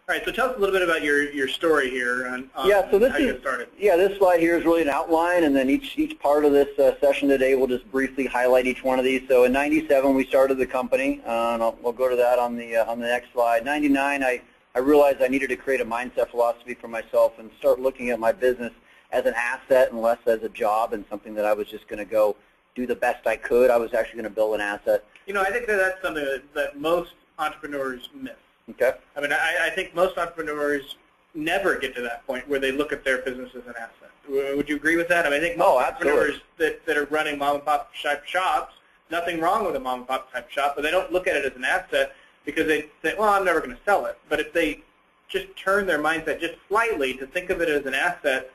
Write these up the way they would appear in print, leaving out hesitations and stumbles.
All right, so tell us a little bit about your story here on how you got started. Yeah, this slide here is really an outline, and then each part of this session today will just briefly highlight each one of these. So in '97 we started the company, and we'll go to that on the next slide. '99 I realized I needed to create a mindset philosophy for myself and start looking at my business as an asset and less as a job and something that I was just going to go do the best I could. I was actually going to build an asset. You know, I think that's something that most entrepreneurs miss. Okay. I mean, I think most entrepreneurs never get to that point where they look at their business as an asset. Would you agree with that? I mean, I think most entrepreneurs that are running mom-and-pop type shops, nothing wrong with a mom-and-pop type shop, but they don't look at it as an asset because they say, well, I'm never going to sell it. But if they just turn their mindset just slightly to think of it as an asset,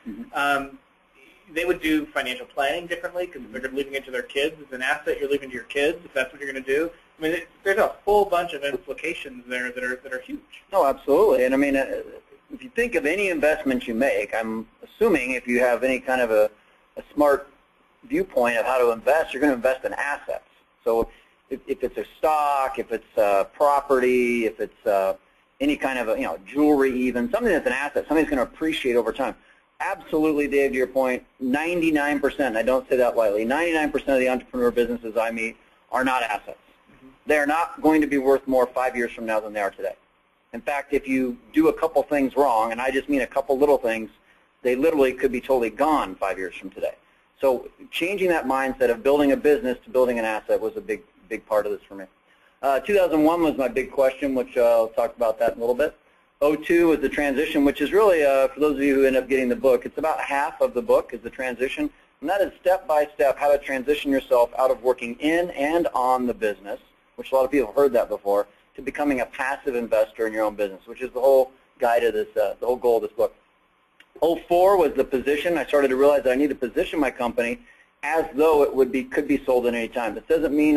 they would do financial planning differently because they're leaving it to their kids. It's an asset you're leaving to your kids if that's what you're going to do. I mean, there's a whole bunch of implications there that are huge. No, absolutely. And I mean, if you think of any investment you make, I'm assuming if you have any kind of a smart viewpoint of how to invest, you're going to invest in assets. So if it's a stock, if it's property, if it's any kind of jewelry, even something that's an asset, something's going to appreciate over time. Absolutely, Dave, to your point, 99%, I don't say that lightly, 99% of the entrepreneur businesses I meet are not assets. They're not going to be worth more 5 years from now than they are today. In fact, if you do a couple things wrong, and I just mean a couple little things, they literally could be totally gone 5 years from today. So changing that mindset of building a business to building an asset was a big part of this for me. 2001 was my big question, which I'll talk about that in a little bit. 02 was the transition, which is really, for those of you who end up getting the book, it's about half of the book is the transition, and that is step by step how to transition yourself out of working in and on the business, which a lot of people have heard that before, to becoming a passive investor in your own business, which is the whole guide of this, the whole goal of this book. 04 was the position. I started to realize that I need to position my company as though it could be sold at any time. This doesn't mean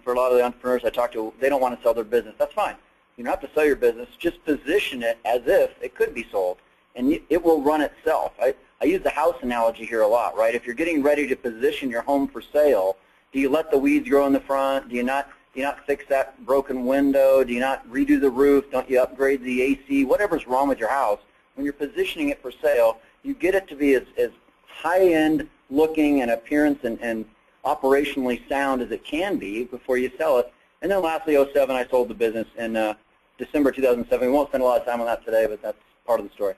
for a lot of the entrepreneurs I talk to, they don't want to sell their business. That's fine. You don't have to sell your business. Just position it as if it could be sold, and it will run itself. I use the house analogy here a lot, right? If you're getting ready to position your home for sale, do you let the weeds grow in the front? Do you not fix that broken window? Do you not redo the roof? Don't you upgrade the AC? Whatever's wrong with your house, when you're positioning it for sale, you get it to be as high-end looking and appearance and operationally sound as it can be before you sell it. And then lastly, 07, I sold the business in December 2007. We won't spend a lot of time on that today, but that's part of the story.